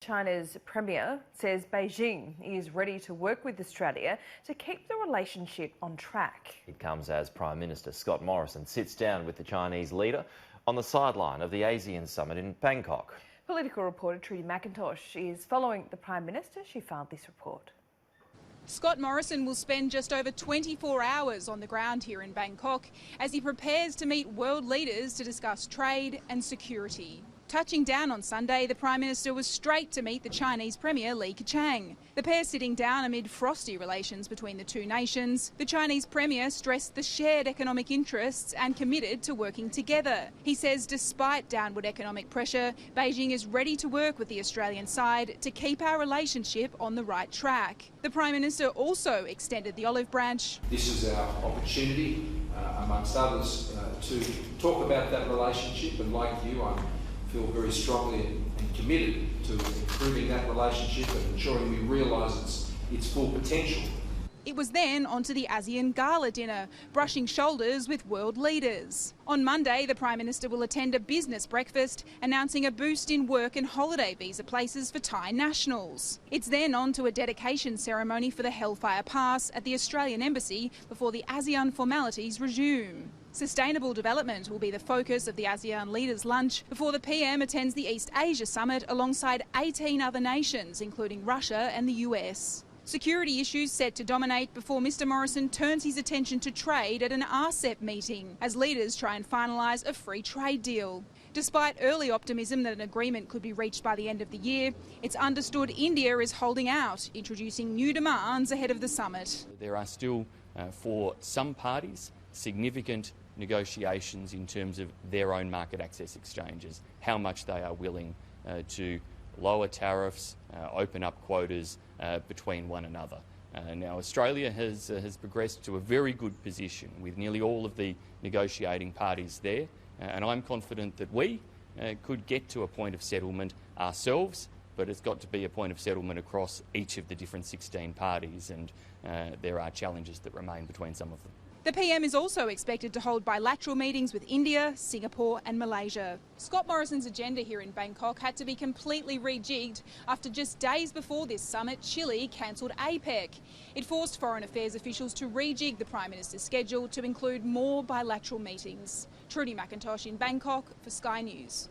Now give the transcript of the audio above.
China's Premier says Beijing is ready to work with Australia to keep the relationship on track. It comes as Prime Minister Scott Morrison sits down with the Chinese leader on the sideline of the ASEAN summit in Bangkok. Political reporter Trudy McIntosh is following the Prime Minister. She filed this report. Scott Morrison will spend just over 24 hours on the ground here in Bangkok as he prepares to meet world leaders to discuss trade and security. Touching down on Sunday, the Prime Minister was straight to meet the Chinese Premier Li Keqiang. The pair sitting down amid frosty relations between the two nations. The Chinese Premier stressed the shared economic interests and committed to working together. He says despite downward economic pressure, Beijing is ready to work with the Australian side to keep our relationship on the right track. The Prime Minister also extended the olive branch. This is our opportunity, amongst others, to talk about that relationship, and like you, I feel very strongly and committed to improving that relationship and ensuring we realise its full potential. It was then onto the ASEAN Gala dinner, brushing shoulders with world leaders. On Monday, the Prime Minister will attend a business breakfast, announcing a boost in work and holiday visa places for Thai nationals. It's then on to a dedication ceremony for the Hellfire Pass at the Australian Embassy before the ASEAN formalities resume. Sustainable development will be the focus of the ASEAN leaders' lunch before the PM attends the East Asia Summit alongside 18 other nations, including Russia and the US. Security issues set to dominate before Mr Morrison turns his attention to trade at an RCEP meeting as leaders try and finalise a free trade deal. Despite early optimism that an agreement could be reached by the end of the year, it's understood India is holding out, introducing new demands ahead of the summit. There are still, for some parties, significant negotiations in terms of their own market access exchanges, how much they are willing to lower tariffs, open up quotas between one another. Now Australia has progressed to a very good position with nearly all of the negotiating parties there, and I'm confident that we could get to a point of settlement ourselves, but it's got to be a point of settlement across each of the different 16 parties, and there are challenges that remain between some of them. The PM is also expected to hold bilateral meetings with India, Singapore and Malaysia. Scott Morrison's agenda here in Bangkok had to be completely rejigged after just days before this summit, Chile cancelled APEC. It forced foreign affairs officials to rejig the Prime Minister's schedule to include more bilateral meetings. Trudy McIntosh in Bangkok for Sky News.